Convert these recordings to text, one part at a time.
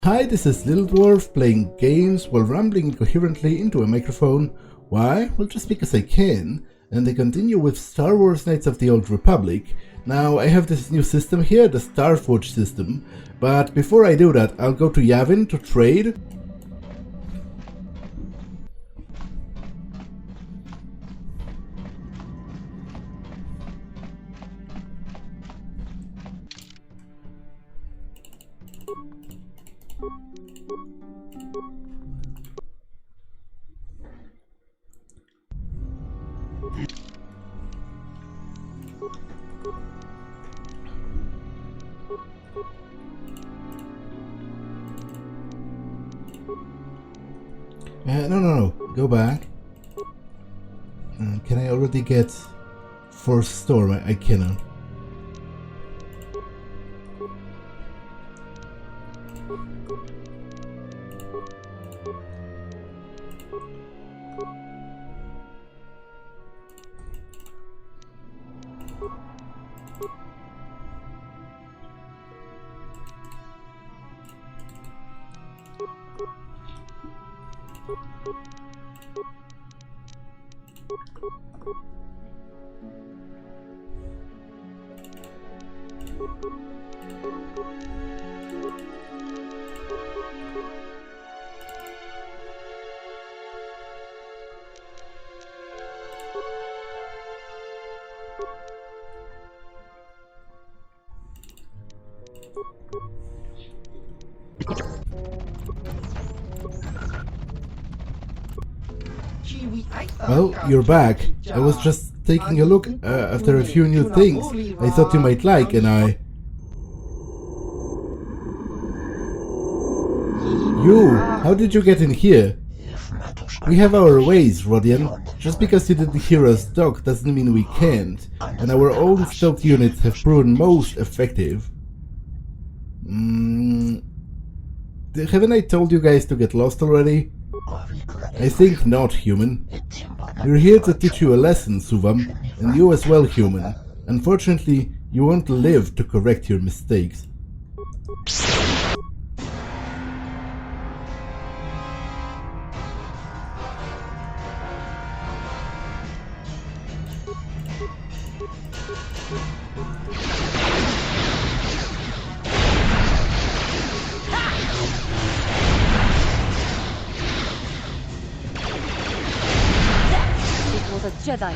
Hi, this is Little Dwarf playing games while rambling incoherently into a microphone. Why? Well, just because I can. And I continue with Star Wars Knights of the Old Republic. Now, I have this new system here, the Starforge system. But before I do that, I'll go to Yavin to trade. No, go back. Can I already get Force Storm? I cannot. Well, you're back. I was just taking a look after a few new things I thought you might like, and You! How did you get in here? We have our ways, Rodian. Just because you didn't hear us talk doesn't mean we can't, and our own stealth units have proven most effective. Haven't I told you guys to get lost already? I think not, human. We're here to teach you a lesson, Suvam, and you as well, human. Unfortunately, you won't live to correct your mistakes. Jedi.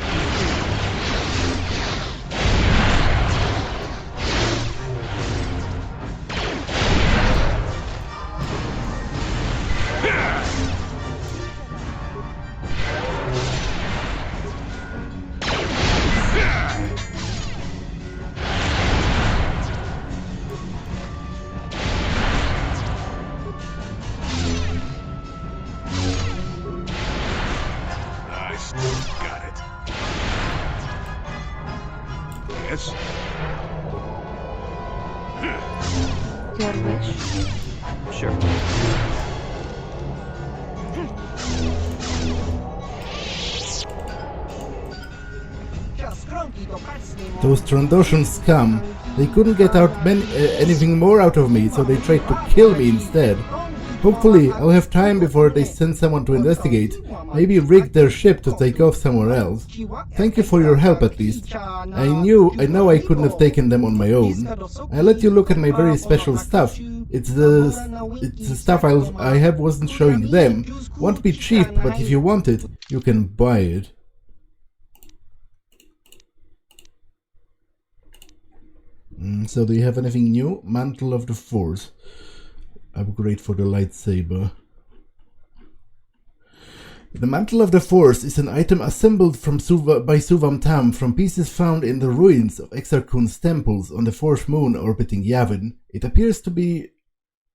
Your wish? Sure. Those Trandoshan scum. They couldn't get out anything more out of me, so they tried to kill me instead. Hopefully, I'll have time before they send someone to investigate. Maybe rig their ship to take off somewhere else. Thank you for your help, at least. I know I couldn't have taken them on my own. I let you look at my very special stuff. It's the stuff I have wasn't showing them. Won't be cheap, but if you want it, you can buy it. So do you have anything new? Mantle of the Force. Upgrade for the lightsaber. The Mantle of the Force is an item assembled by Suvam Tam from pieces found in the ruins of Exar Kun's temples on the fourth moon orbiting Yavin. It appears to be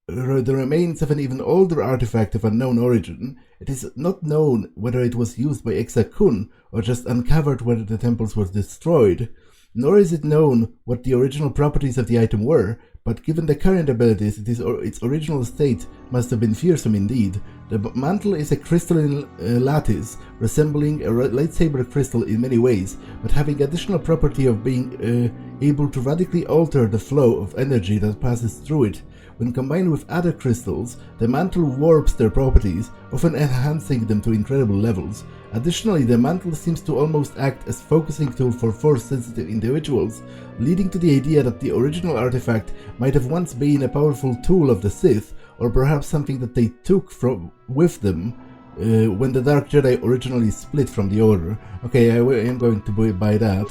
the remains of an even older artifact of unknown origin. It is not known whether it was used by Exar Kun or just uncovered when the temples were destroyed. Nor is it known what the original properties of the item were, but given the current abilities, its original state must have been fearsome indeed. The mantle is a crystalline lattice, resembling a lightsaber crystal in many ways, but having additional property of being able to radically alter the flow of energy that passes through it. When combined with other crystals, the mantle warps their properties, often enhancing them to incredible levels. Additionally, the mantle seems to almost act as focusing tool for Force-sensitive individuals, leading to the idea that the original artifact might have once been a powerful tool of the Sith, or perhaps something that they took with them when the Dark Jedi originally split from the Order. Okay, I am going to buy that.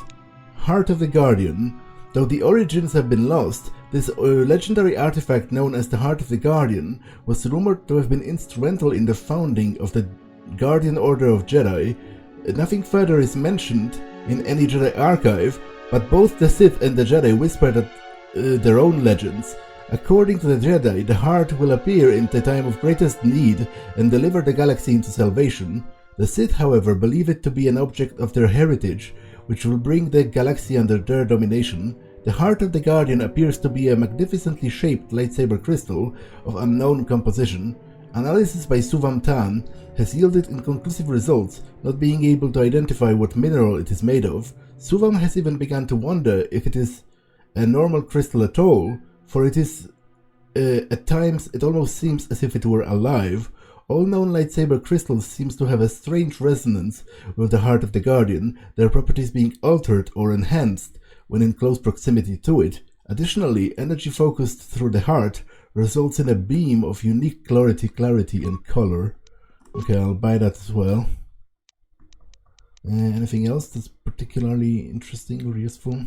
Heart of the Guardian. Though the origins have been lost, this legendary artifact known as the Heart of the Guardian was rumored to have been instrumental in the founding of the Guardian Order of Jedi. Nothing further is mentioned in any Jedi archive, but both the Sith and the Jedi whispered at their own legends. According to the Jedi, the heart will appear in the time of greatest need and deliver the galaxy into salvation. The Sith, however, believe it to be an object of their heritage, which will bring the galaxy under their domination. The Heart of the Guardian appears to be a magnificently shaped lightsaber crystal of unknown composition. Analysis by Suvam Tan has yielded inconclusive results, not being able to identify what mineral it is made of. Suvam has even begun to wonder if it is a normal crystal at all, for it is, at times, it almost seems as if it were alive. All known lightsaber crystals seems to have a strange resonance with the Heart of the Guardian, their properties being altered or enhanced when in close proximity to it. Additionally, energy focused through the heart results in a beam of unique clarity and color. Okay, I'll buy that as well. Anything else that's particularly interesting or useful?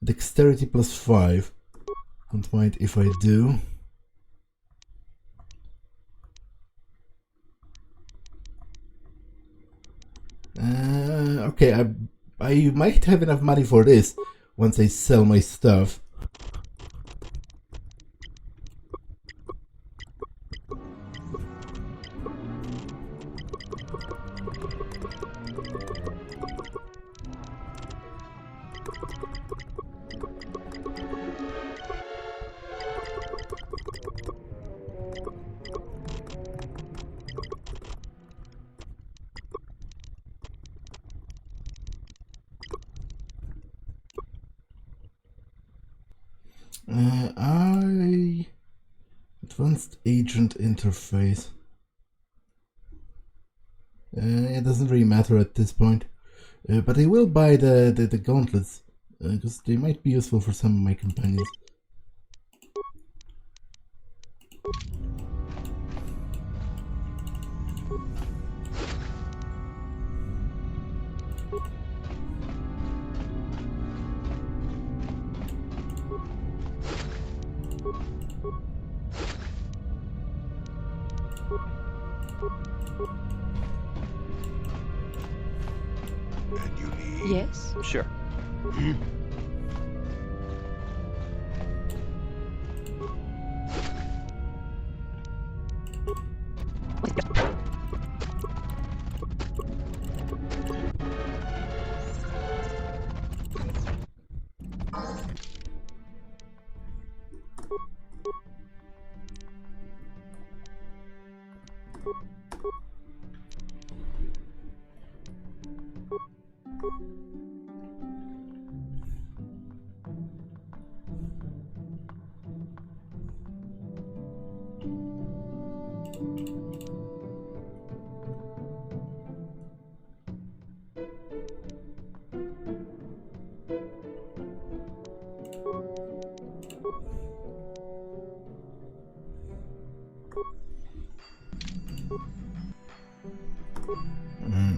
Dexterity +5. Don't mind if I do. Okay, I might have enough money for this once I sell my stuff. Advanced agent interface. It doesn't really matter at this point, but I will buy the gauntlets because they might be useful for some of my companions. Yes? Sure.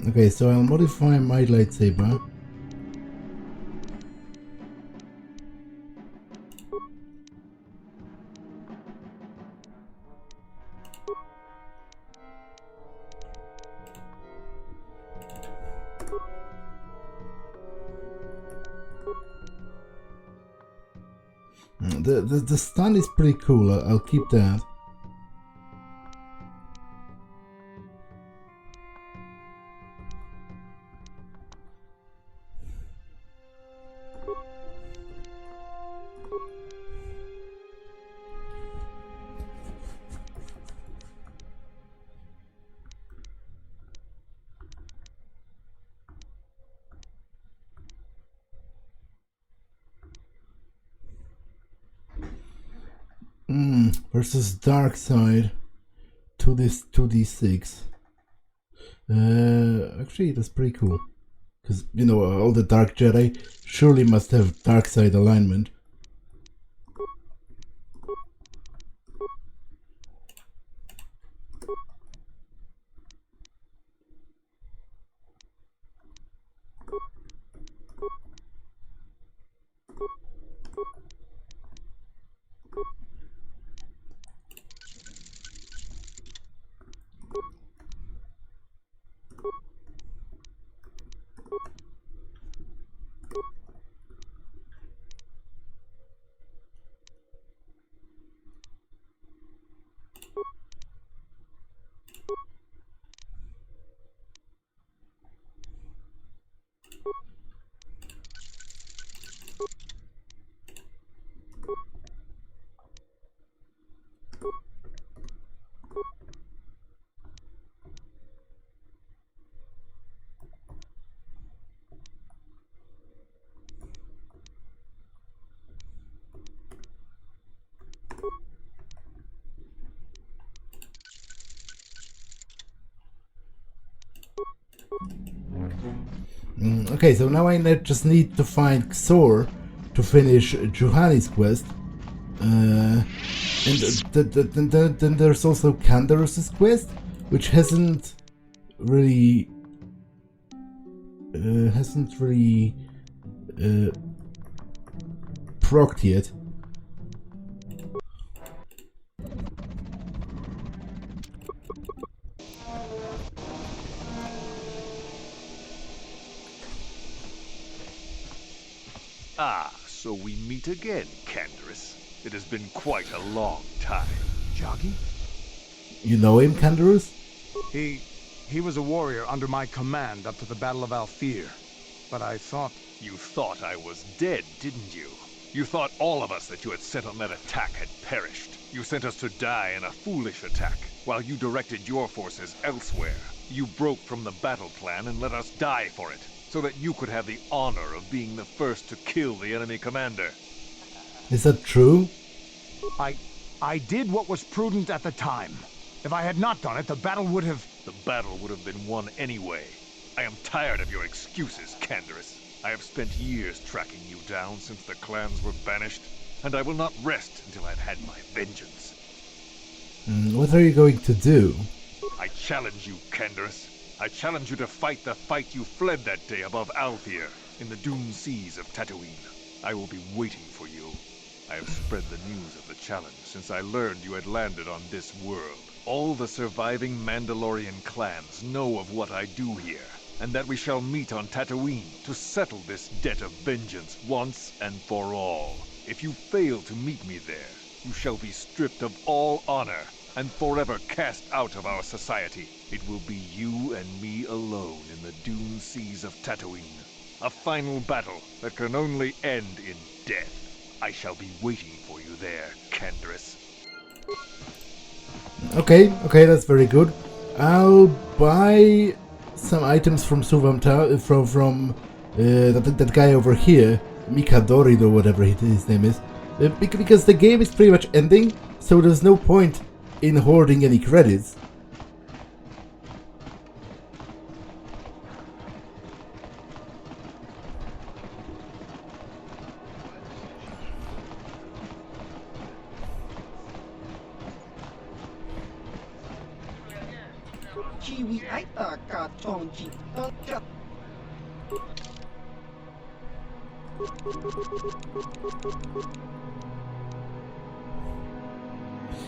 Okay, so I'll modify my lightsaber. The stun is pretty cool. I'll keep that. Versus dark side. 2d6. Actually, that's pretty cool. Because, you know, all the Dark Jedi surely must have dark side alignment. Okay, so now I just need to find Xor to finish Juhani's quest. And then there's also Candarus's quest, which hasn't really procced yet. Ah, so we meet again, Candarus. It has been quite a long time. Joggy? You know him, Candarus? He was a warrior under my command up to the Battle of Althir. But I thought... You thought I was dead, didn't you? You thought all of us that you had sent on that attack had perished. You sent us to die in a foolish attack, while you directed your forces elsewhere. You broke from the battle plan and let us die for it, so that you could have the honor of being the first to kill the enemy commander. Is that true? I did what was prudent at the time. If I had not done it, the battle would have... The battle would have been won anyway. I am tired of your excuses, Candarus. I have spent years tracking you down since the clans were banished, and I will not rest until I've had my vengeance. What are you going to do? I challenge you, Candarus. I challenge you to fight the fight you fled that day above Althir, in the dune seas of Tatooine. I will be waiting for you. I have spread the news of the challenge since I learned you had landed on this world. All the surviving Mandalorian clans know of what I do here, and that we shall meet on Tatooine to settle this debt of vengeance once and for all. If you fail to meet me there, you shall be stripped of all honor and forever cast out of our society. It will be you and me alone in the dune seas of Tatooine. A final battle that can only end in death. I shall be waiting for you there, Candarus. Okay, that's very good. I'll buy some items from from that guy over here, Mikadori or whatever his name is, because the game is pretty much ending, so there's no point in hoarding any credits.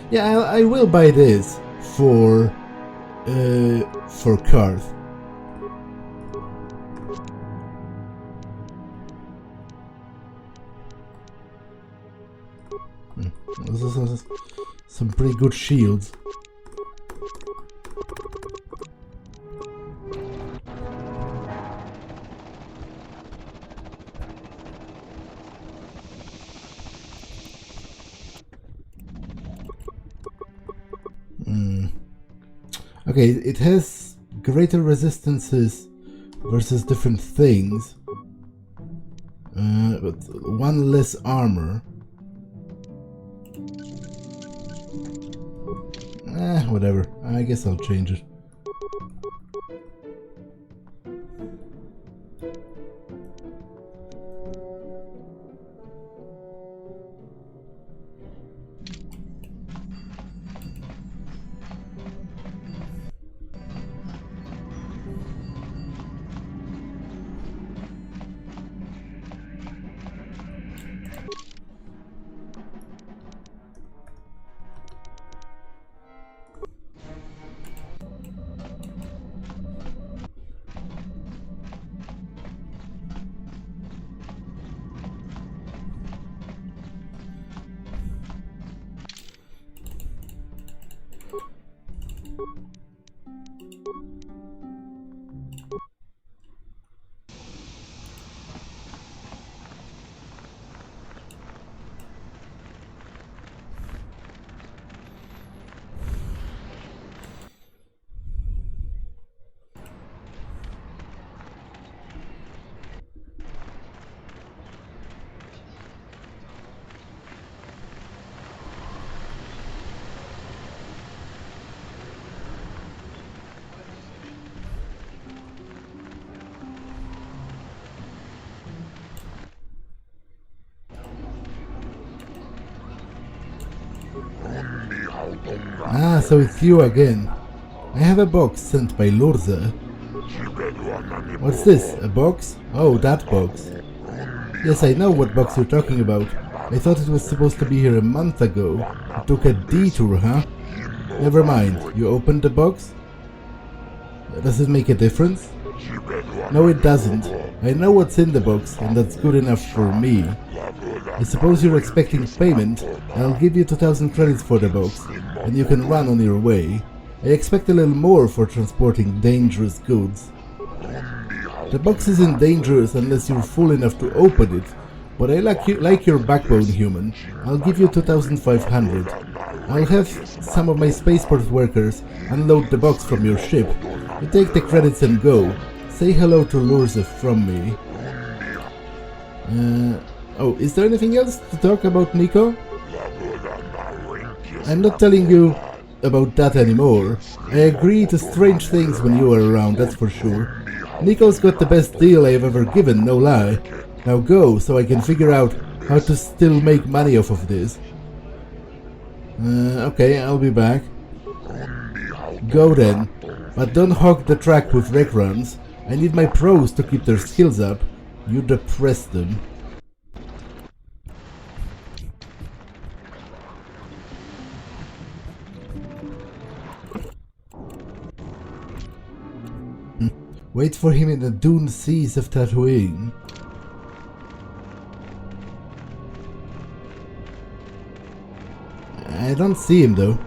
Yeah, I will buy this for Karth. Some pretty good shields. Okay, it has greater resistances versus different things, but one less armor. Whatever. I guess I'll change it. Ah, so it's you again. I have a box sent by Lurza. What's this? A box? Oh, that box. Yes, I know what box you're talking about. I thought it was supposed to be here a month ago. It took a detour, huh? Never mind. You opened the box? Does it make a difference? No, it doesn't. I know what's in the box, and that's good enough for me. I suppose you're expecting payment, and I'll give you 2000 credits for the box, and you can run on your way. I expect a little more for transporting dangerous goods. The box isn't dangerous unless you're fool enough to open it, but I like your backbone, human. I'll give you 2500. I'll have some of my spaceport workers unload the box from your ship. You take the credits and go. Say hello to Lurza from me. Oh, is there anything else to talk about, Nico? I'm not telling you about that anymore. I agree to strange things when you are around, that's for sure. Nico's got the best deal I've ever given, no lie. Now go, so I can figure out how to still make money off of this. Okay, I'll be back. Go then, but don't hog the track with wreck runs. I need my pros to keep their skills up. You depress them. Wait for him in the dune seas of Tatooine. I don't see him though.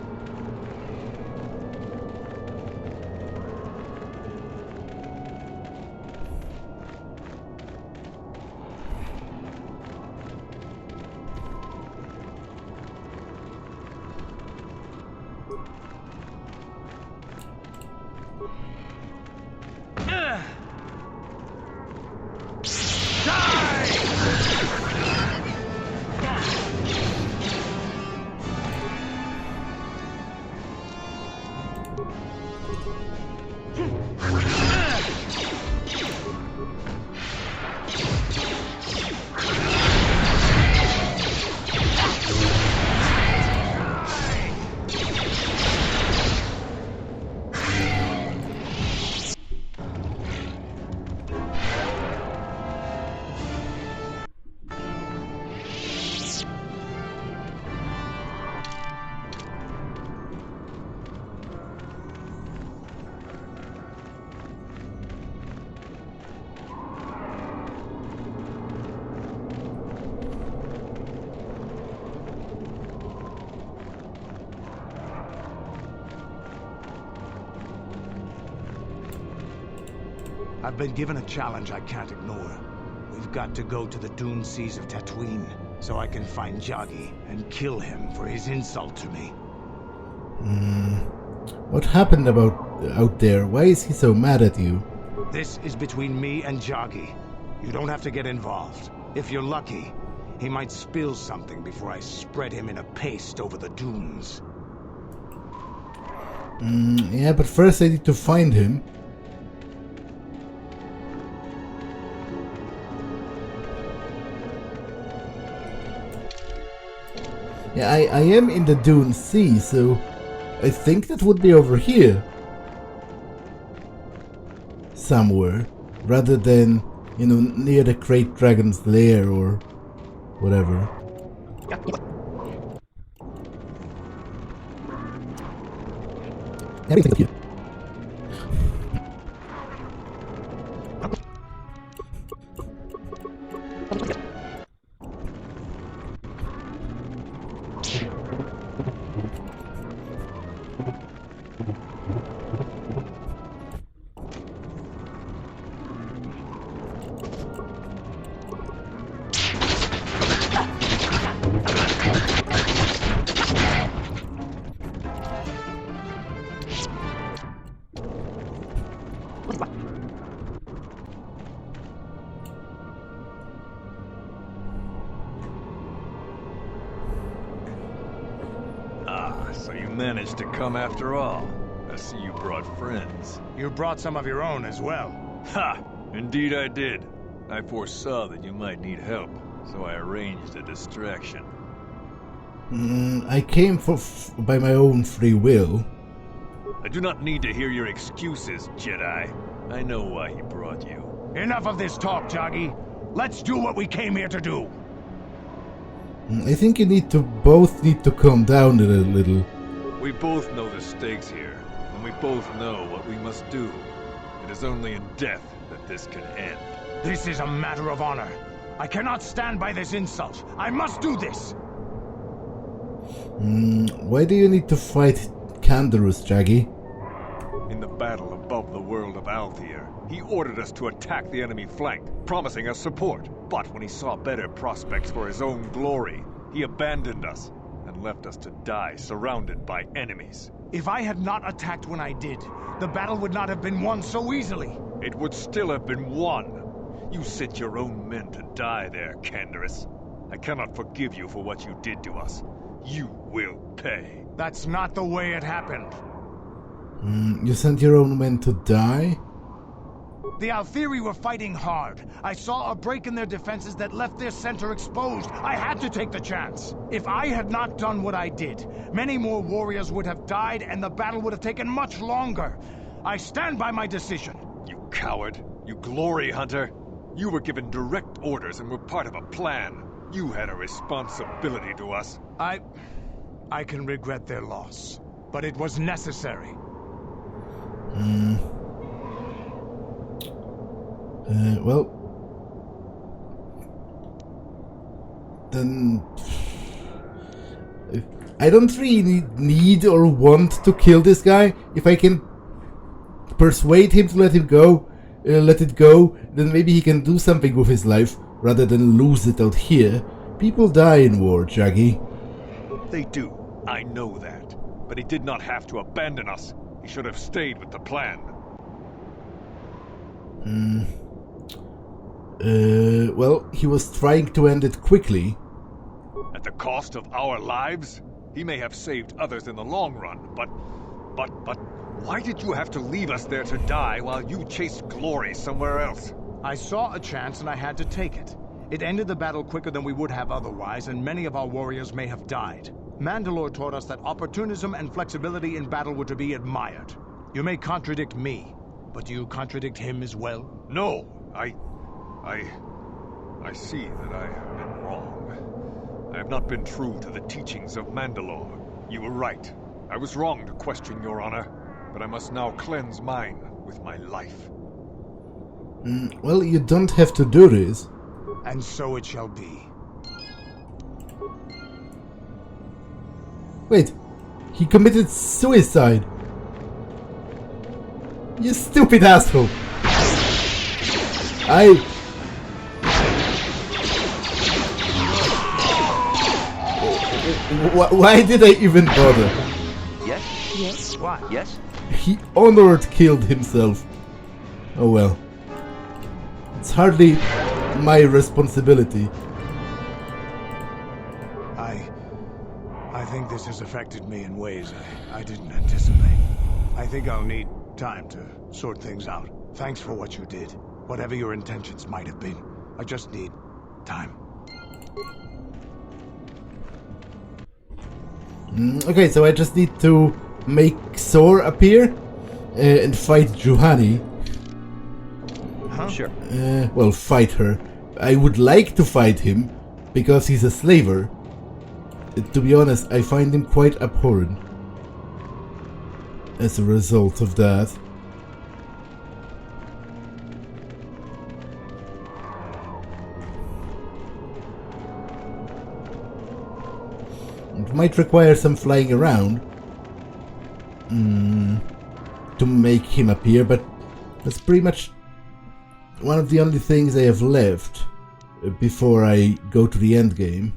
I've been given a challenge I can't ignore. We've got to go to the dune seas of Tatooine, so I can find Jagi and kill him for his insult to me. What happened out there? Why is he so mad at you? This is between me and Jagi. You don't have to get involved. If you're lucky, he might spill something before I spread him in a paste over the dunes. Yeah, but first I need to find him. Yeah, I am in the Dune Sea, so I think that would be over here. Somewhere. Rather than, you know, near the Great Dragon's lair or whatever. Everything's here. So you managed to come after all. I see you brought friends. You brought some of your own as well. Ha! Indeed I did. I foresaw that you might need help, so I arranged a distraction. I came by my own free will. I do not need to hear your excuses, Jedi. I know why he brought you. Enough of this talk, Joggy. Let's do what we came here to do. I think you both need to calm down a little. We both know the stakes here, and we both know what we must do. It is only in death that this can end. This is a matter of honor. I cannot stand by this insult. I must do this. Why do you need to fight Canderous, Jaggy? In the battle above the world of Althir, he ordered us to attack the enemy flank, promising us support. But when he saw better prospects for his own glory, he abandoned us and left us to die surrounded by enemies. If I had not attacked when I did, the battle would not have been won so easily. It would still have been won. You sent your own men to die there, Canderous. I cannot forgive you for what you did to us. You will pay. That's not the way it happened. You sent your own men to die? The Althiri were fighting hard. I saw a break in their defenses that left their center exposed. I had to take the chance. If I had not done what I did, many more warriors would have died and the battle would have taken much longer. I stand by my decision. You coward. You glory hunter. You were given direct orders and were part of a plan. You had a responsibility to us. I can regret their loss, but it was necessary. Well, then I don't really need or want to kill this guy. If I can persuade him to let it go, then maybe he can do something with his life rather than lose it out here. People die in war, Jaggy. They do. I know that. But he did not have to abandon us. He should have stayed with the plan. Well, he was trying to end it quickly. At the cost of our lives? He may have saved others in the long run, but why did you have to leave us there to die while you chased glory somewhere else? I saw a chance and I had to take it. It ended the battle quicker than we would have otherwise, and many of our warriors may have died. Mandalore taught us that opportunism and flexibility in battle were to be admired. You may contradict me, but do you contradict him as well? No, I see that I have been wrong. I have not been true to the teachings of Mandalore. You were right. I was wrong to question your honor, but I must now cleanse mine with my life. Well, you don't have to do this. And so it shall be. Wait, he committed suicide. You stupid asshole. Why did I even bother? Yes? Yes? What? Yes? He honored killed himself. Oh well. It's hardly my responsibility. I think this has affected me in ways I didn't anticipate. I think I'll need time to sort things out. Thanks for what you did. Whatever your intentions might have been. I just need time. Okay, so I just need to make Sor appear and fight Juhani. Huh? Sure. Well, fight her. I would like to fight him because he's a slaver. To be honest, I find him quite abhorrent as a result of that. It might require some flying around to make him appear, but that's pretty much one of the only things I have left before I go to the end game.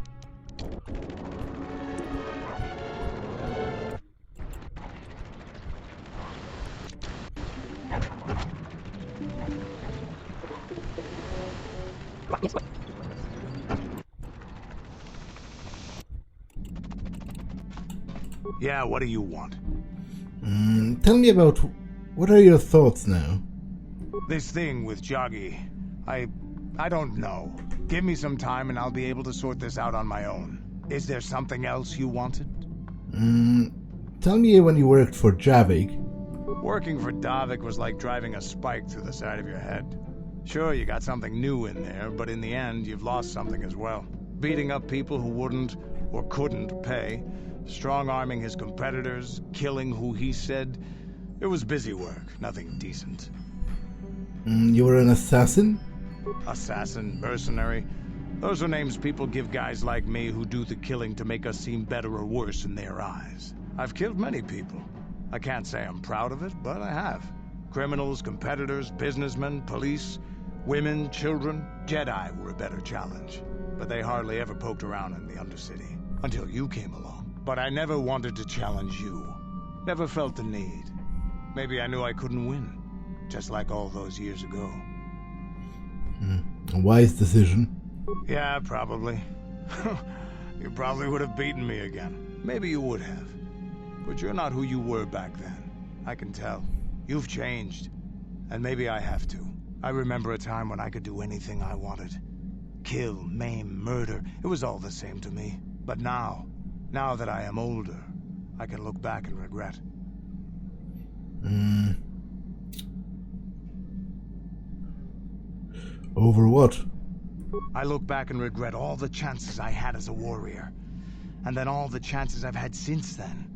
Yeah, what do you want? Tell me about what are your thoughts now? This thing with Joggy, I don't know. Give me some time and I'll be able to sort this out on my own. Is there something else you wanted? Tell me when you worked for Javik. Working for Davik was like driving a spike through the side of your head. Sure, you got something new in there, but in the end, you've lost something as well. Beating up people who wouldn't or couldn't pay, strong-arming his competitors, killing who he said. It was busy work, nothing decent. You were an assassin? Assassin, mercenary. Those are names people give guys like me who do the killing to make us seem better or worse in their eyes. I've killed many people. I can't say I'm proud of it, but I have. Criminals, competitors, businessmen, police, women, children. Jedi were a better challenge. But they hardly ever poked around in the Undercity. Until you came along. But I never wanted to challenge you. Never felt the need. Maybe I knew I couldn't win. Just like all those years ago. A wise decision. Yeah, probably. You probably would have beaten me again. Maybe you would have. But you're not who you were back then. I can tell. You've changed. And maybe I have to. I remember a time when I could do anything I wanted. Kill, maim, murder. It was all the same to me. But now that I am older, I can look back and regret. Over what? I look back and regret all the chances I had as a warrior. And then all the chances I've had since then.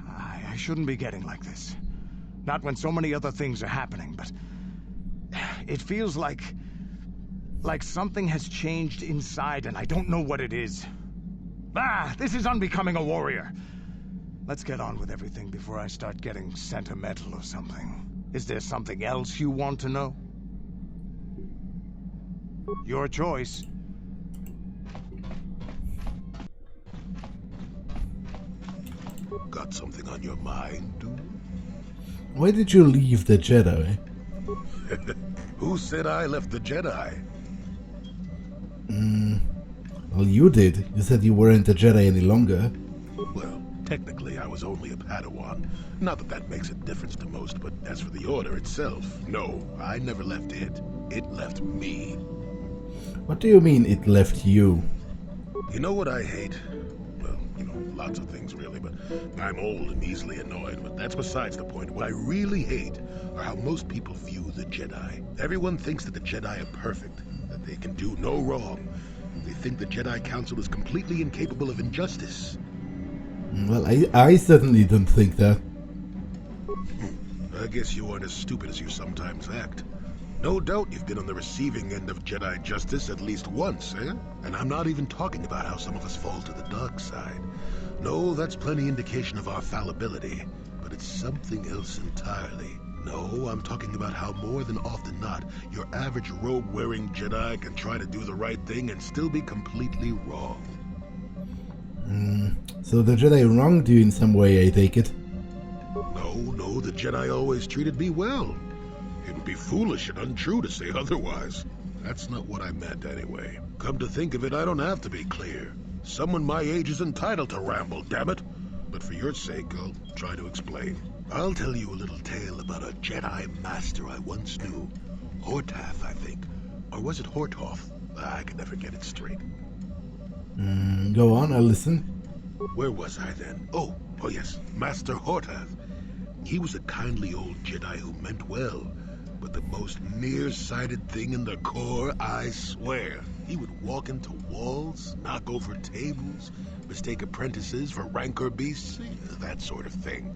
I shouldn't be getting like this. Not when so many other things are happening, but... It feels like something has changed inside and I don't know what it is. This is unbecoming a warrior. Let's get on with everything before I start getting sentimental or something. Is there something else you want to know? Your choice. Got something on your mind, dude? Why did you leave the Jedi? Who said I left the Jedi? Well, you did. You said you weren't a Jedi any longer. Well, technically I was only a Padawan. Not that that makes a difference to most, but as for the Order itself, no, I never left it. It left me. What do you mean it left you? You know what I hate? Well, lots of things really, but I'm old and easily annoyed, but that's besides the point. What I really hate are how most people view the Jedi. Everyone thinks that the Jedi are perfect, that they can do no wrong. They think the Jedi Council is completely incapable of injustice. Well, I certainly don't think that. I guess you aren't as stupid as you sometimes act. No doubt you've been on the receiving end of Jedi justice at least once, eh? And I'm not even talking about how some of us fall to the dark side. No, that's plenty indication of our fallibility. But it's something else entirely. No, I'm talking about how more than often not, your average robe-wearing Jedi can try to do the right thing and still be completely wrong. So the Jedi wronged you in some way, I take it? No, the Jedi always treated me well. It would be foolish and untrue to say otherwise. That's not what I meant anyway. Come to think of it, I don't have to be clear. Someone my age is entitled to ramble, damn it. but for your sake, I'll try to explain. I'll tell you a little tale about a Jedi Master I once knew. Hortath, I think. Or was it Hortoth? I can never get it straight. Go on, I'll listen. Where was I then? Oh yes, Master Hortath. He was a kindly old Jedi who meant well, but the most nearsighted thing in the Corps, I swear. He would walk into walls, knock over tables, mistake apprentices for rancor beasts, that sort of thing.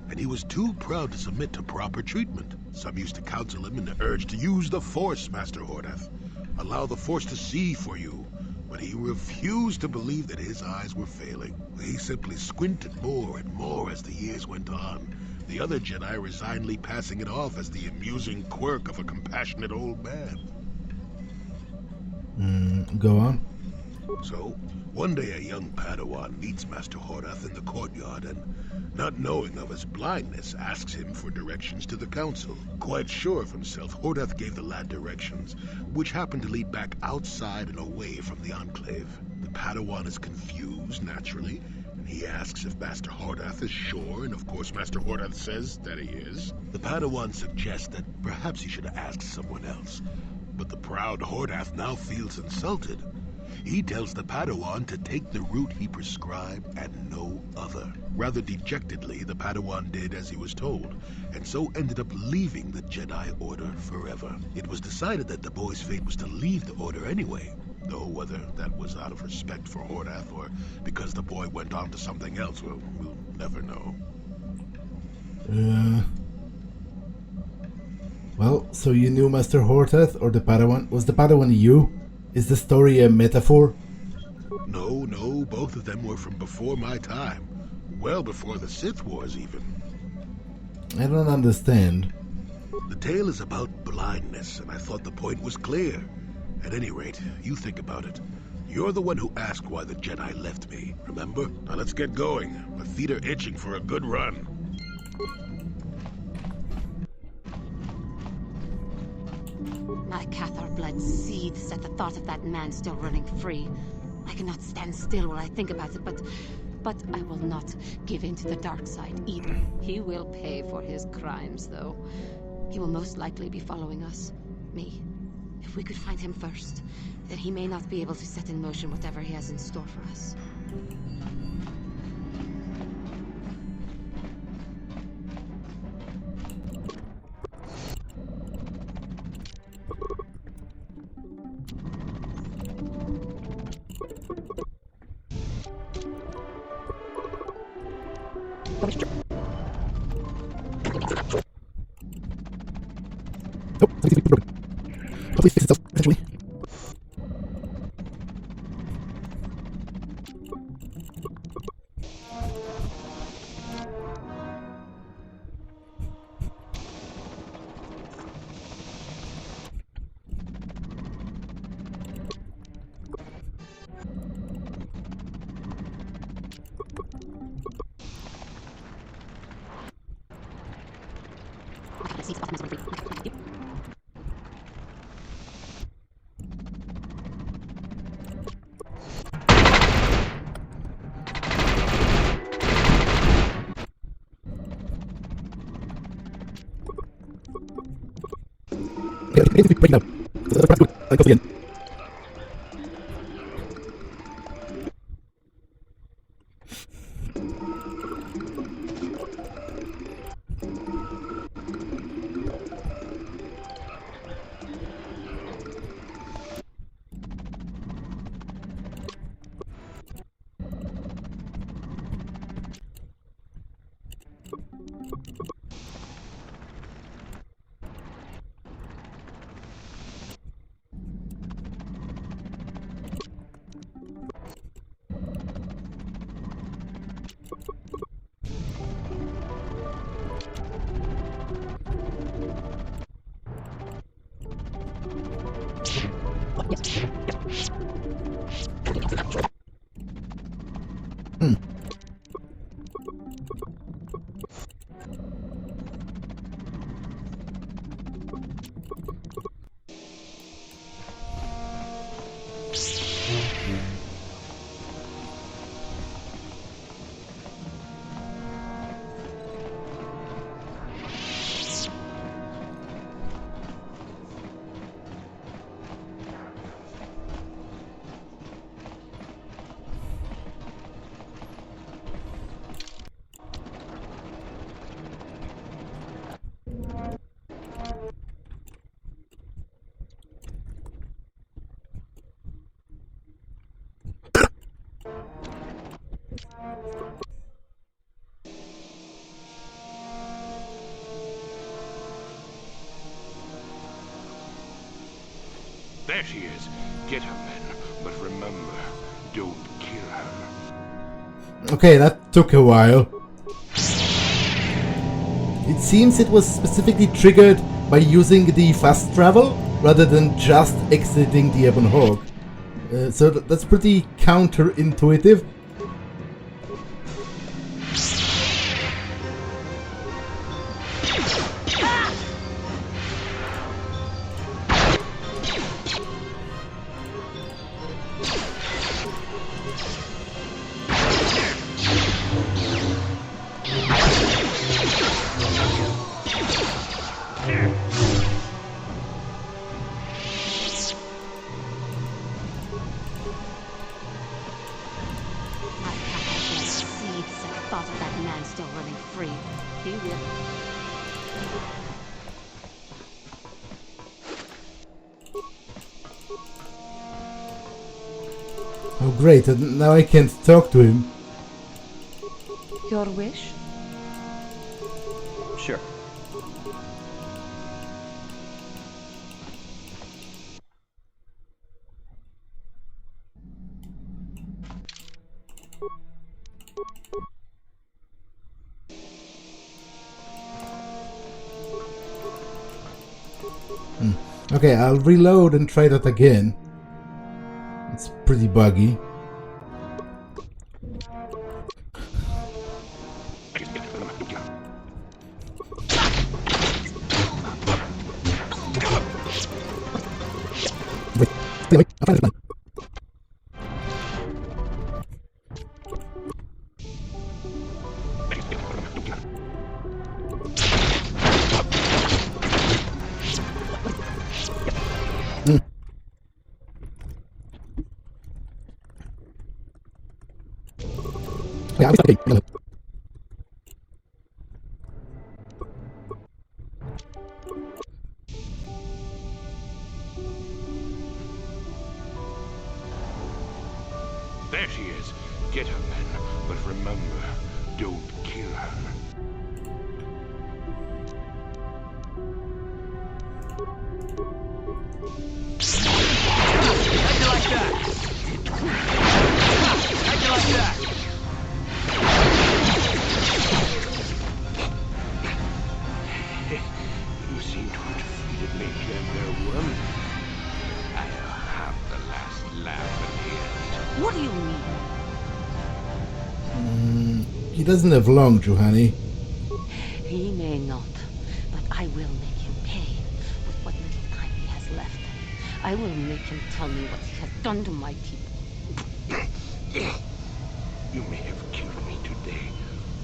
And he was too proud to submit to proper treatment. Some used to counsel him in the urge to use the Force, Master Hortath. Allow the Force to see for you. But he refused to believe that his eyes were failing. He simply squinted more and more as the years went on. The other Jedi resignedly passing it off as the amusing quirk of a compassionate old man. Go on. So, one day a young Padawan meets Master Hortath in the courtyard and, not knowing of his blindness, asks him for directions to the council. Quite sure of himself, Hortath gave the lad directions, which happened to lead back outside and away from the Enclave. The Padawan is confused, naturally, and he asks if Master Hortath is sure, and of course Master Hortath says that he is. The Padawan suggests that perhaps he should ask someone else, but the proud Hortath now feels insulted. He tells the Padawan to take the route he prescribed and no other. Rather dejectedly, the Padawan did as he was told, and so ended up leaving the Jedi Order forever. It was decided that the boy's fate was to leave the Order anyway, though whether that was out of respect for Hortath or because the boy went on to something else, we'll never know. Well, so you knew Master Hortath, or the Padawan? Was the Padawan you? Is the story a metaphor? No, both of them were from before my time. Well before the Sith Wars, even. I don't understand. The tale is about blindness, and I thought the point was clear. At any rate, you think about it. You're the one who asked why the Jedi left me, remember? Now let's get going. My feet are itching for a good run. My Cathar blood seethes at the thought of that man still running free. I cannot stand still while I think about it, but I will not give in to the dark side either. He will pay for his crimes, though. He will most likely be following us. Me. If we could find him first, then he may not be able to set in motion whatever he has in store for us. Please fix itself eventually. It needs to be breaking down. I go again. There she is. Get her, men. But remember, don't kill her. Okay, that took a while. It seems it was specifically triggered by using the fast travel rather than just exiting the Ebon Hawk. So that's pretty counterintuitive. Oh great, and now I can't talk to him. Your wish? Sure. Okay, I'll reload and try that again. It's pretty buggy. Wait, I found it. Yeah, I'm stopping. There she is. Get her, men. But remember, don't kill her. How'd you like that? How'd you like that? You seem to have defeated me, General Worm. I'll have the last laugh at the end. What do you mean? He doesn't have long, Juhani. He may not, but I will make him pay with what little time he has left. I will make him tell me what he has done to my people. You may have killed me today,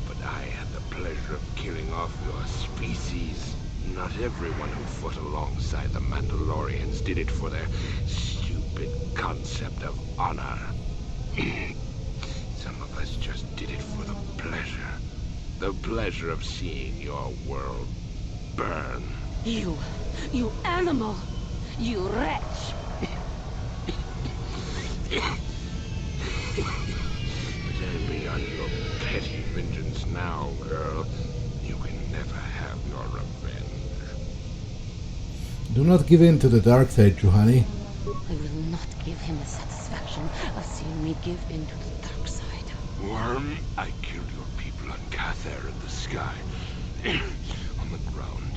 but I had the pleasure of killing off your species. Not everyone who fought alongside the Mandalorians did it for their stupid concept of honor. Some of us just did it for the pleasure. The pleasure of seeing your world burn. You animal! You wretch! Stand beyond your petty vengeance now, girl. You can never have your revenge. Do not give in to the dark side, Juhani. I will not give him the satisfaction of seeing me give in to the dark side. Worm, I killed your people on Cather in the sky. On the ground.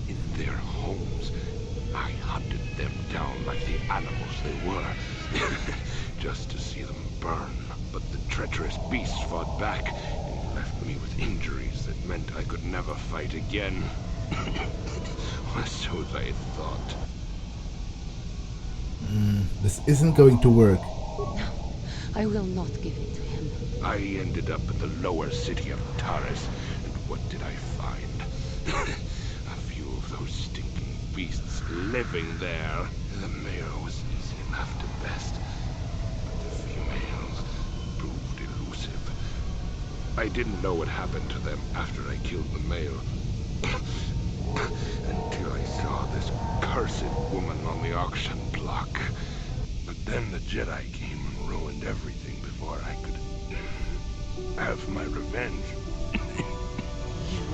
In their homes. I hunted them down like the animals they were. Just to see them burn. But the treacherous beasts fought back and left me with injuries that meant I could never fight again. Or so they thought. This isn't going to work. No, I will not give in to him. I ended up in the lower city of Taris, and what did I find? A few of those stinking beasts living there. The male was easy enough to best, but the females proved elusive. I didn't know what happened to them after I killed the male. Until I saw this cursed woman on the auction block. But then the Jedi came and ruined everything before I could have my revenge. You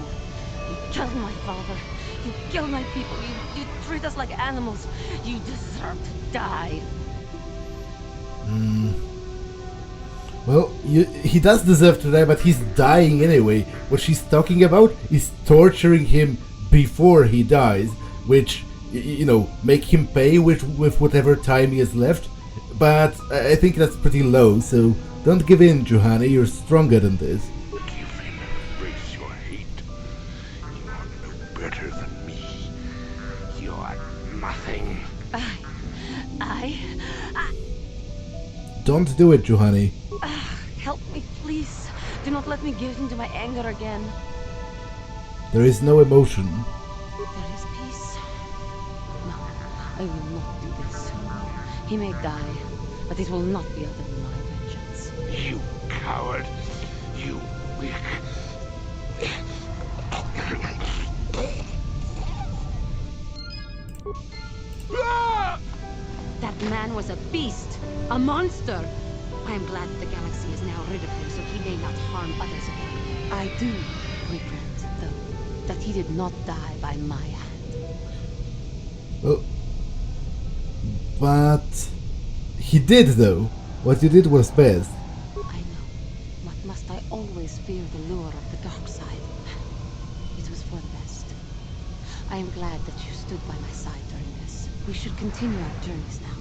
Tell my father. You kill my people. You treat us like animals. You deserve to die. Well, he does deserve to die, but he's dying anyway. What she's talking about is torturing him before he dies, which, you know, make him pay with whatever time he has left. But I think that's pretty low, so don't give in, Johanna, you're stronger than this. Give in, embrace your hate. You are no better than me. You are nothing. I... Don't do it, Johanna. Help me, please. Do not let me give into my anger again. There is no emotion. There is peace. No, I will not do this. He may die, but it will not be out of my vengeance. You coward. You weak. That man was a beast, a monster. I am glad that the galaxy is now rid of him, so he may not harm others again. I do regret, though, that he did not die by my hand. Well, but he did, though. What you did was best. I know, but must I always fear the lure of the dark side? It was for the best. I am glad that you stood by my side during this. We should continue our journeys now.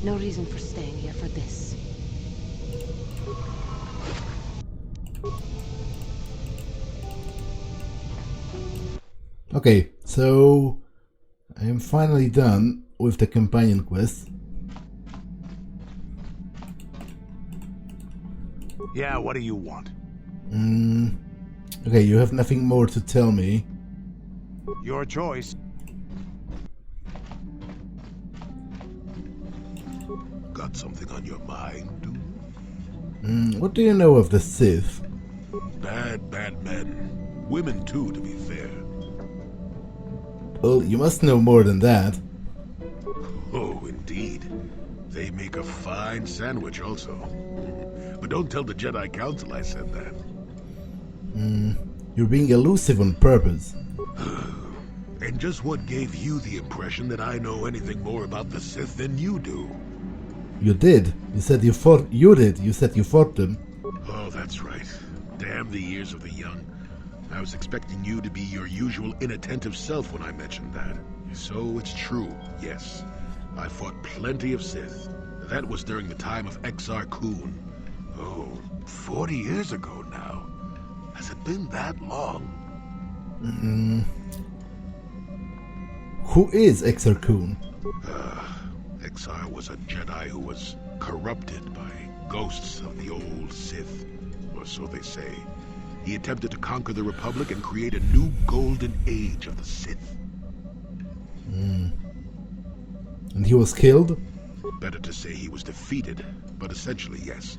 No reason for staying here for this. Okay, so I am finally done with the companion quest. Yeah, what do you want? Okay, you have nothing more to tell me. Your choice. Got something on your mind, dude? What do you know of the Sith? Bad men. Women too, to be fair. Well, you must know more than that. Oh, indeed. They make a fine sandwich also. But don't tell the Jedi Council I said that. You're being elusive on purpose. And just what gave you the impression that I know anything more about the Sith than you do? You did. You said you fought. You did. You said you fought them. Oh, that's right. Damn the years of the young. I was expecting you to be your usual inattentive self when I mentioned that. So it's true, yes. I fought plenty of Sith. That was during the time of Exar Kun. Oh, 40 years ago now. Has it been that long? Who is Exar Kun? Exar was a Jedi who was corrupted by ghosts of the old Sith, or so they say. He attempted to conquer the Republic and create a new golden age of the Sith. And he was killed? Better to say he was defeated, but essentially yes.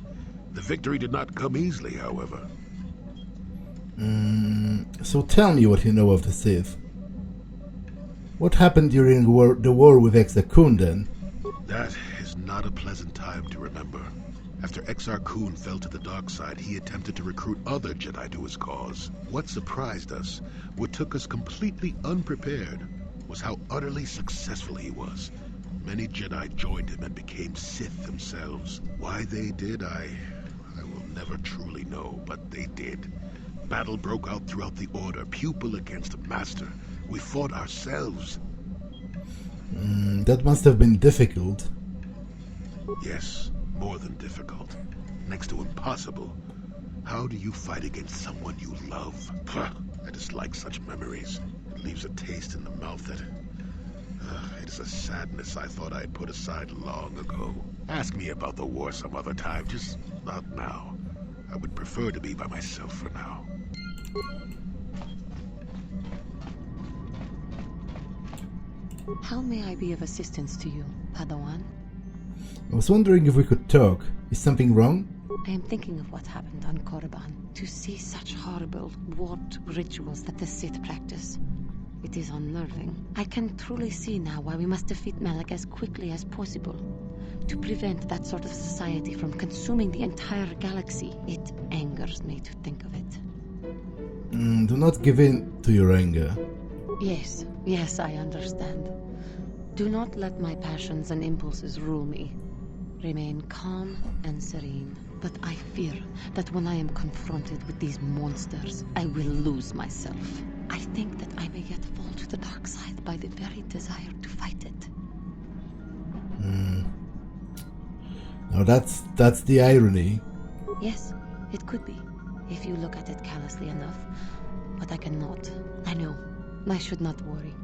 The victory did not come easily, however. So tell me what you know of the Sith. What happened during the war with Exar Kun then? That is not a pleasant time to remember. After Exar Kun fell to the dark side, he attempted to recruit other Jedi to his cause. What surprised us, what took us completely unprepared, was how utterly successful he was. Many Jedi joined him and became Sith themselves. Why they did, I will never truly know, but they did. Battle broke out throughout the Order, pupil against master. We fought ourselves. That must have been difficult. Yes, more than difficult. Next to impossible. How do you fight against someone you love? I dislike such memories. It leaves a taste in the mouth that... it is a sadness I thought I had put aside long ago. Ask me about the war some other time, just not now. I would prefer to be by myself for now. How may I be of assistance to you, Padawan? I was wondering if we could talk. Is something wrong? I am thinking of what happened on Korriban. To see such horrible, warped rituals that the Sith practice. It is unnerving. I can truly see now why we must defeat Malak as quickly as possible. To prevent that sort of society from consuming the entire galaxy. It angers me to think of it. Do not give in to your anger. Yes, yes, I understand. Do not let my passions and impulses rule me. Remain calm and serene. But I fear that when I am confronted with these monsters, I will lose myself. I think that I may yet fall to the dark side by the very desire to fight it. Now that's the irony. Yes, it could be, if you look at it callously enough. But I cannot. I know. I should not worry.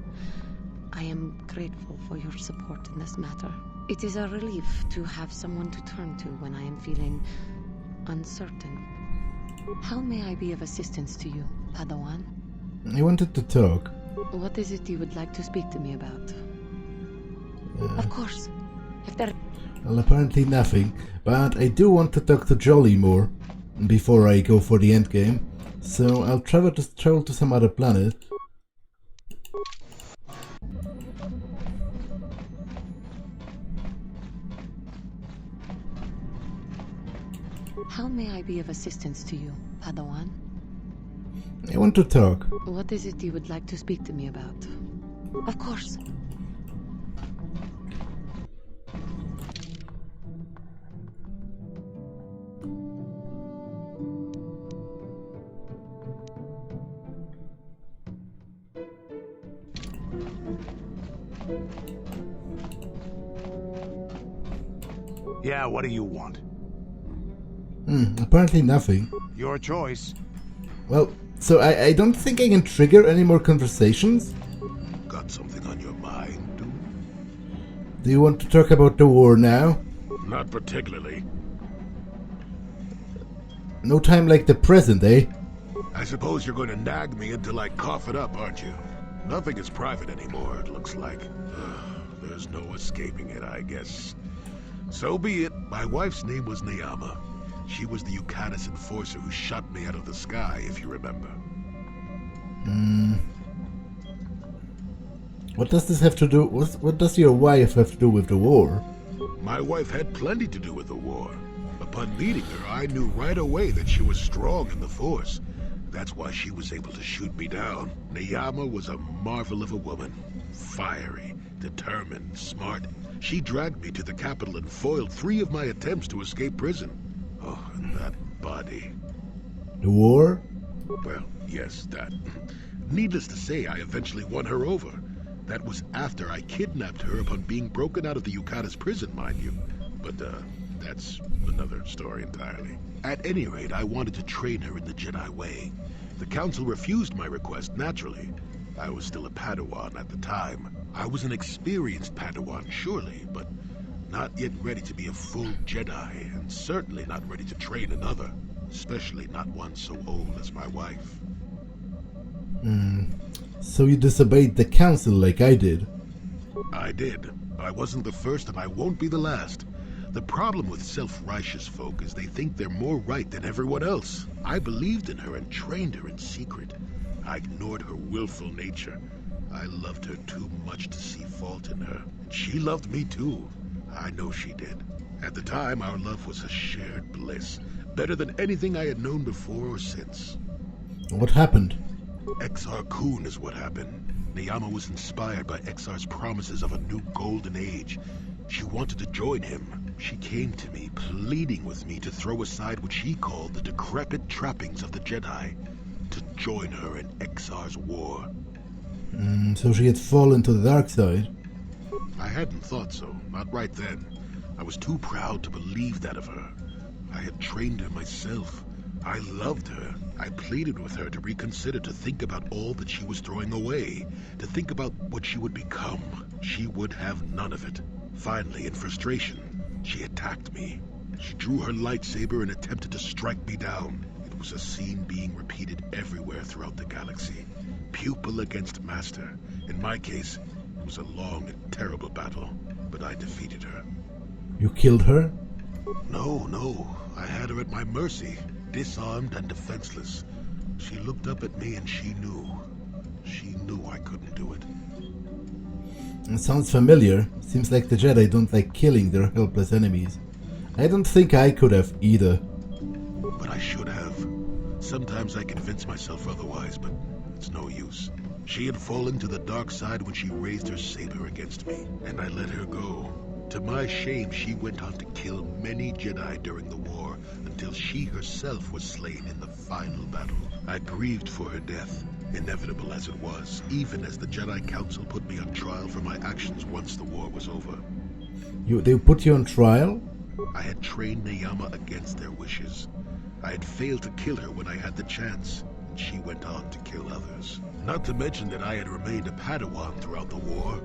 I am grateful for your support in this matter. It is a relief to have someone to turn to when I am feeling uncertain. How may I be of assistance to you, Padawan? I wanted to talk. What is it you would like to speak to me about? Of course. If there... Well, apparently nothing, but I do want to talk to Jolly more before I go for the endgame, so I'll travel to some other planet. How may I be of assistance to you, Padawan? I want to talk. What is it you would like to speak to me about? Of course. Yeah, what do you want? Apparently nothing. Your choice. Well, so I don't think I can trigger any more conversations? Got something on your mind, dude? Do you want to talk about the war now? Not particularly. No time like the present, eh? I suppose you're going to nag me until I cough it up, aren't you? Nothing is private anymore, it looks like. There's no escaping it, I guess. So be it. My wife's name was Neyama. She was the Yukatis enforcer who shot me out of the sky, if you remember. What does this have to do? What does your wife have to do with the war? My wife had plenty to do with the war. Upon meeting her, I knew right away that she was strong in the Force. That's why she was able to shoot me down. Neyama was a marvel of a woman. Fiery, determined, smart. She dragged me to the capital and foiled 3 of my attempts to escape prison. Oh, and that body. The war? Well, yes, that. Needless to say, I eventually won her over. That was after I kidnapped her upon being broken out of the Yukatis prison, mind you. But, that's another story entirely. At any rate, I wanted to train her in the Jedi way. The Council refused my request, naturally. I was still a Padawan at the time. I was an experienced Padawan, surely, but not yet ready to be a full Jedi, and certainly not ready to train another, especially not one so old as my wife. So you disobeyed the Council like I did? I did. I wasn't the first, and I won't be the last. The problem with self-righteous folk is they think they're more right than everyone else. I believed in her and trained her in secret. I ignored her willful nature. I loved her too much to see fault in her. And she loved me too. I know she did. At the time, our love was a shared bliss. Better than anything I had known before or since. What happened? Exar Kun is what happened. Neyama was inspired by Exar's promises of a new golden age. She wanted to join him. She came to me, pleading with me to throw aside what she called the decrepit trappings of the Jedi. To join her in Exar's war. So she had fallen to the dark side? I hadn't thought so, not right then. I was too proud to believe that of her. I had trained her myself. I loved her. I pleaded with her to reconsider, to think about all that she was throwing away, to think about what she would become. She would have none of it. Finally, in frustration, she attacked me. She drew her lightsaber and attempted to strike me down. It was a scene being repeated everywhere throughout the galaxy. Pupil against master. In my case, it was a long and terrible battle, but I defeated her. You killed her? No. I had her at my mercy, disarmed and defenseless. She looked up at me and she knew. She knew I couldn't do it. It sounds familiar. Seems like the Jedi don't like killing their helpless enemies. I don't think I could have either. But I should have. sometimes I convince myself otherwise, but it's no use. She had fallen to the dark side when she raised her saber against me, and I let her go. To my shame, she went on to kill many Jedi during the war, until she herself was slain in the final battle. I grieved for her death, inevitable as it was, even as the Jedi Council put me on trial for my actions once the war was over. They put you on trial? I had trained Neyama against their wishes. I had failed to kill her when I had the chance, and she went on to kill others. Not to mention that I had remained a Padawan throughout the war.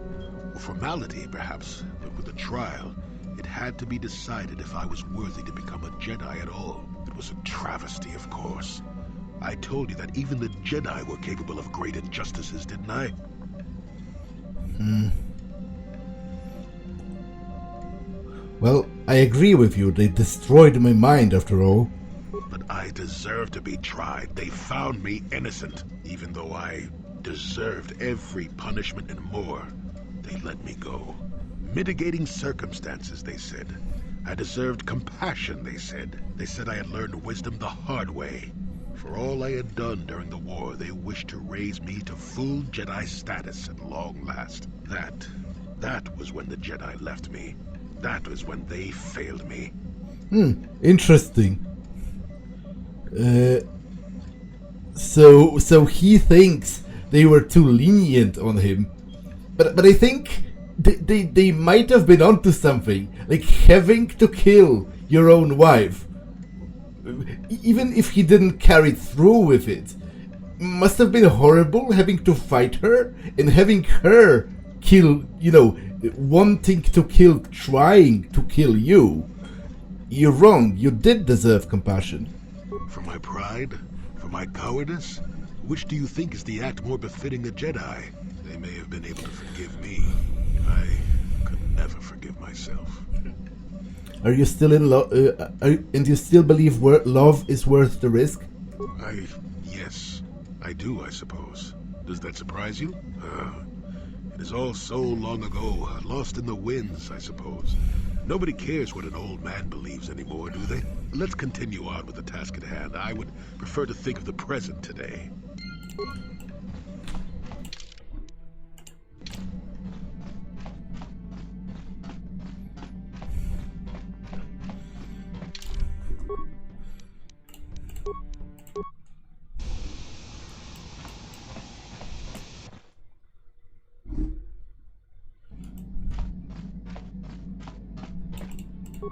A formality, perhaps, but with a trial, it had to be decided if I was worthy to become a Jedi at all. It was a travesty, of course. I told you that even the Jedi were capable of great injustices, didn't I? Well, I agree with you. They destroyed my mind after all. But I deserved to be tried. They found me innocent, even though I deserved every punishment and more. They let me go. Mitigating circumstances, they said. I deserved compassion, they said. They said I had learned wisdom the hard way. For all I had done during the war, they wished to raise me to full Jedi status at long last. That was when the Jedi left me. That was when they failed me. Interesting. So he thinks they were too lenient on him. But I think they might have been onto something. Like having to kill your own wife. Even if he didn't carry through with it. Must have been horrible having to fight her and having her kill, wanting to kill, trying to kill you. You're wrong. You did deserve compassion. For my pride? For my cowardice? Which do you think is the act more befitting the Jedi? They may have been able to forgive me. I could never forgive myself. Are you still in love? And you still believe love is worth the risk? Yes, I do, I suppose. Does that surprise you? It is all so long ago, lost in the winds, I suppose. Nobody cares what an old man believes anymore, do they? Let's continue on with the task at hand. I would prefer to think of the present today.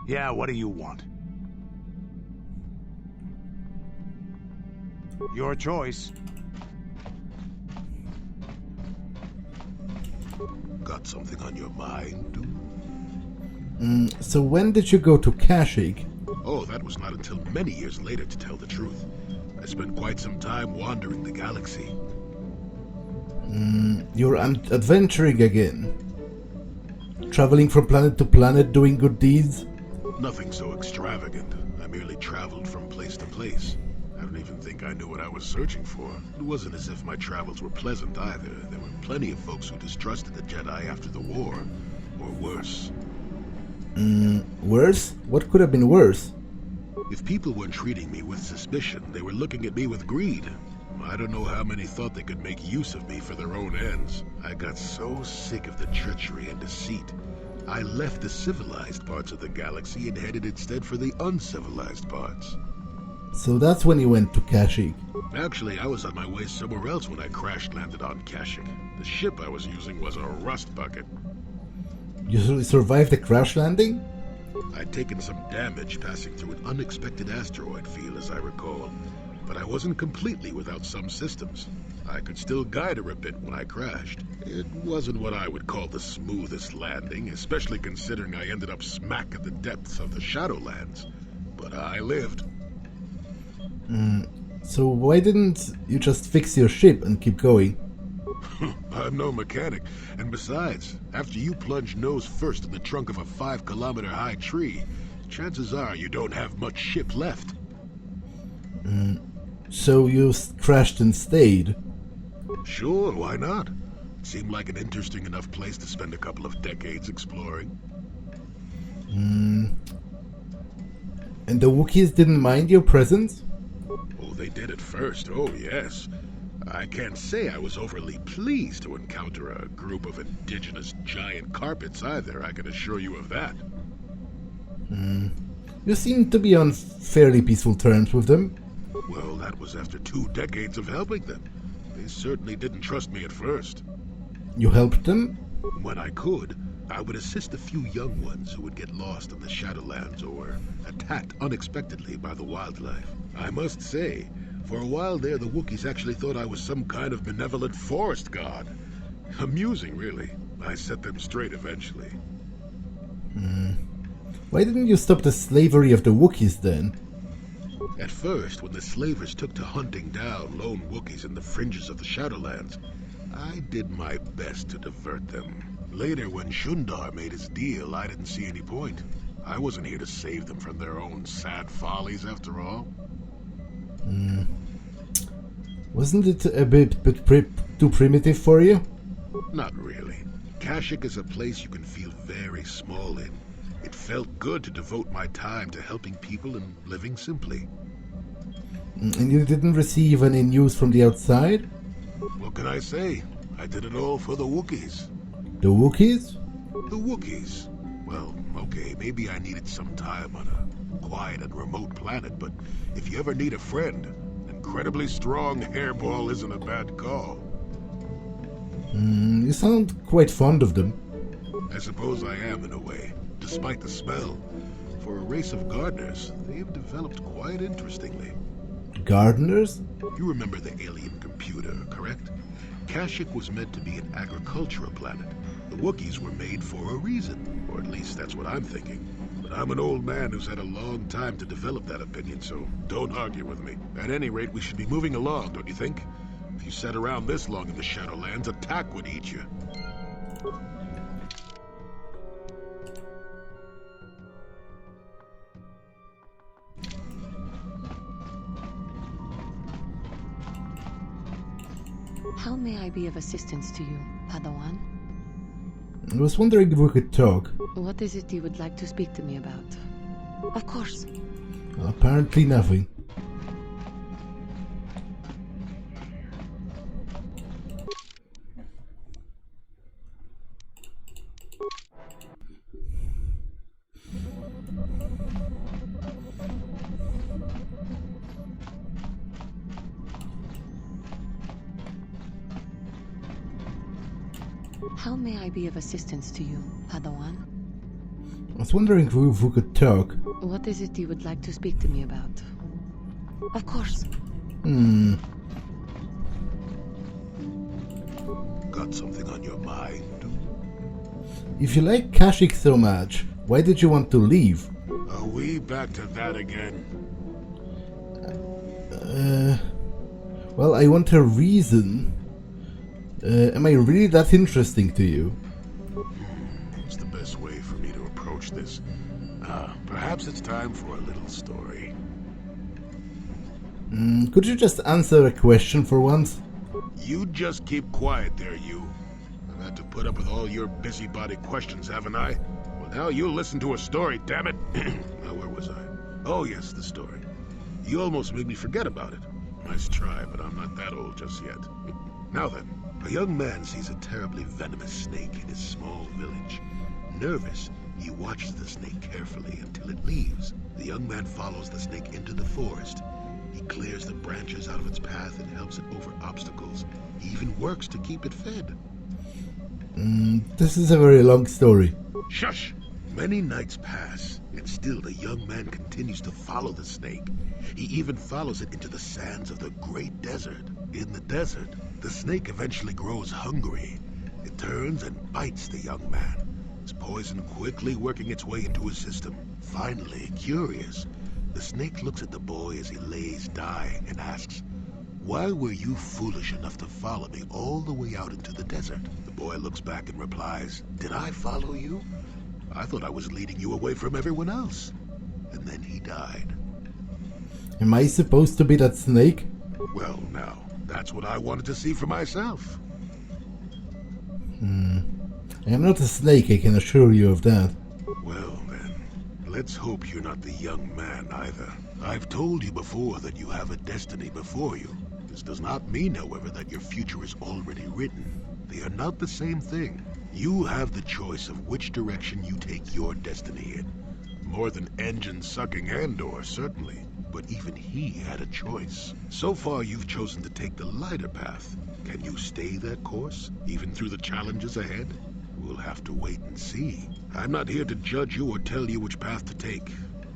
Yeah, what do you want? Your choice. Got something on your mind, dude? So when did you go to Kashyyyk? Oh, that was not until many years later, to tell the truth. I spent quite some time wandering the galaxy. You're adventuring again. Traveling from planet to planet, doing good deeds? Nothing so extravagant. I merely traveled from place to place. I don't even think I knew what I was searching for. It wasn't as if my travels were pleasant either. There were plenty of folks who distrusted the Jedi after the war. Or worse. Worse? What could have been worse? If people weren't treating me with suspicion, they were looking at me with greed. I don't know how many thought they could make use of me for their own ends. I got so sick of the treachery and deceit. I left the civilized parts of the galaxy and headed instead for the uncivilized parts. So that's when you went to Kashyyyk. Actually, I was on my way somewhere else when I crash-landed on Kashyyyk. The ship I was using was a rust bucket. You survived the crash landing? I'd taken some damage passing through an unexpected asteroid field, as I recall. But I wasn't completely without some systems. I could still guide her a bit when I crashed. It wasn't what I would call the smoothest landing, especially considering I ended up smack at the depths of the Shadowlands. But I lived. So why didn't you just fix your ship and keep going? I'm no mechanic, and besides, after you plunge nose first in the trunk of a 5-kilometer-high tree, chances are you don't have much ship left. So you crashed and stayed? Sure, why not? It seemed like an interesting enough place to spend a couple of decades exploring. And the Wookiees didn't mind your presence? Oh, they did at first, oh yes. I can't say I was overly pleased to encounter a group of indigenous giant carpets either, I can assure you of that. You seem to be on fairly peaceful terms with them. Well, that was after 2 decades of helping them. They certainly didn't trust me at first. You helped them? When I could, I would assist a few young ones who would get lost in the Shadowlands or attacked unexpectedly by the wildlife. I must say, for a while there, the Wookiees actually thought I was some kind of benevolent forest god. Amusing, really. I set them straight eventually. Why didn't you stop the slavery of the Wookiees then? At first, when the slavers took to hunting down lone Wookiees in the fringes of the Shadowlands, I did my best to divert them. Later, when Shundar made his deal, I didn't see any point. I wasn't here to save them from their own sad follies, after all. Wasn't it a bit too primitive for you? Not really. Kashyyyk is a place you can feel very small in. It felt good to devote my time to helping people and living simply. And you didn't receive any news from the outside? What can I say? I did it all for the Wookiees. The Wookiees? The Wookiees. Well, okay, maybe I needed some time on a quiet and remote planet, but if you ever need a friend, an incredibly strong hairball isn't a bad call. You sound quite fond of them. I suppose I am in a way, despite the smell. For a race of gardeners, they've developed quite interestingly. Gardeners? You remember the alien computer, correct? Kashyyyk was meant to be an agricultural planet. The Wookiees were made for a reason, or at least that's what I'm thinking. But I'm an old man who's had a long time to develop that opinion, so don't argue with me. At any rate, we should be moving along, don't you think? If you sat around this long in the Shadowlands, attack would eat you. How may I be of assistance to you, Padawan? I was wondering if we could talk. What is it you would like to speak to me about? Of course. Apparently nothing. How may I be of assistance to you, Padawan? I was wondering if we could talk. What is it you would like to speak to me about? Of course. Got something on your mind? If you like Kashyyyk so much, why did you want to leave? Are we back to that again? Well, I want a reason. Am I really that interesting to you? What's the best way for me to approach this? Perhaps it's time for a little story. Could you just answer a question for once? You just keep quiet there, you. I've had to put up with all your busybody questions, haven't I? Well, now you listen to a story, damn it. Now, where was I? Oh, yes, the story. You almost made me forget about it. Nice try, but I'm not that old just yet. Now then, a young man sees a terribly venomous snake in his small village. Nervous, he watches the snake carefully until it leaves. The young man follows the snake into the forest. He clears the branches out of its path and helps it over obstacles. He even works to keep it fed. This is a very long story. Shush! Many nights pass, and still the young man continues to follow the snake. He even follows it into the sands of the great desert. In the desert, the snake eventually grows hungry. It turns and bites the young man, its poison quickly working its way into his system. Finally, curious, the snake looks at the boy as he lays dying and asks, "Why were you foolish enough to follow me all the way out into the desert?" The boy looks back and replies, "Did I follow you? I thought I was leading you away from everyone else." And then he died. Am I supposed to be that snake? Well, now, that's what I wanted to see for myself. I am not a snake, I can assure you of that. Well, then, Let's hope you're not the young man either. I've told you before that you have a destiny before you. This does not mean, however, that your future is already written. They are not the same thing. You have the choice of which direction you take your destiny in. More than engine-sucking Andor, certainly. But even he had a choice. So far, you've chosen to take the lighter path. Can you stay that course, even through the challenges ahead? We'll have to wait and see. I'm not here to judge you or tell you which path to take.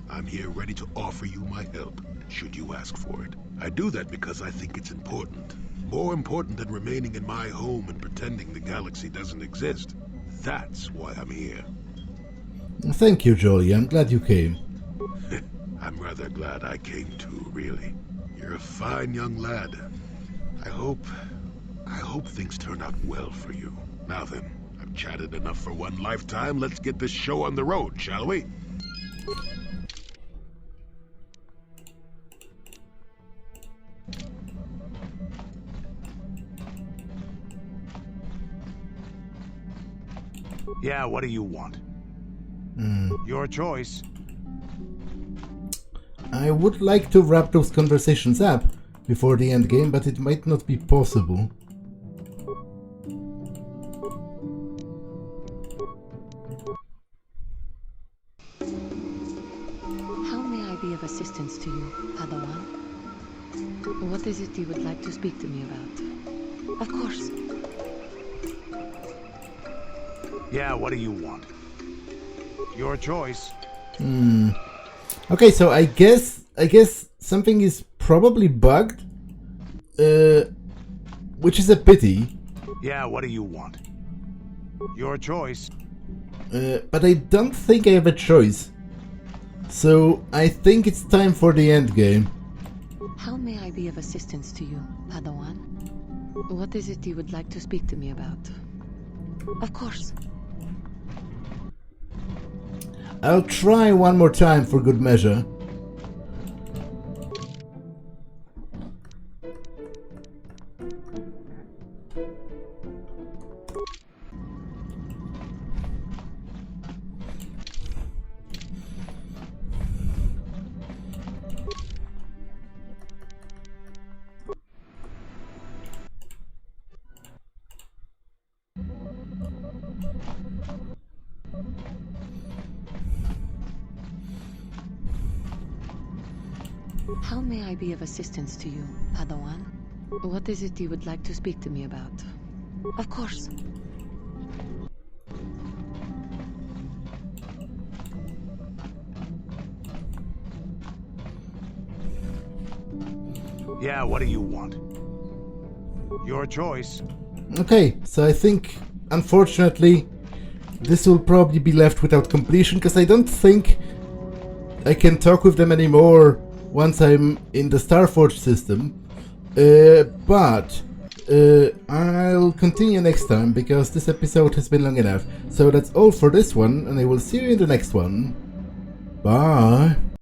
I'm here ready to offer you my help, should you ask for it. I do that because I think it's important. More important than remaining in my home and pretending the galaxy doesn't exist. That's why I'm here. Thank you, Jolly. I'm glad you came. I'm rather glad I came too, really. You're a fine young lad. I hope things turn out well for you. Now then, I've chatted enough for one lifetime. Let's get this show on the road, shall we? Yeah, what do you want? Your choice. I would like to wrap those conversations up before the end game, but it might not be possible. How may I be of assistance to you, Padawan? What is it you would like to speak to me about? Of course. Yeah, what do you want? Your choice. Okay, so I guess something is probably bugged, which is a pity. Yeah, what do you want? Your choice. But I don't think I have a choice. So I think it's time for the end game. How may I be of assistance to you, Padawan? What is it you would like to speak to me about? Of course. I'll try one more time for good measure. How may I be of assistance to you, Padawan? What is it you would like to speak to me about? Of course. Yeah, what do you want? Your choice. Okay, so I think, unfortunately, this will probably be left without completion, because I don't think I can talk with them anymore once I'm in the Starforge system. But I'll continue next time, because this episode has been long enough. So that's all for this one, and I will see you in the next one. Bye!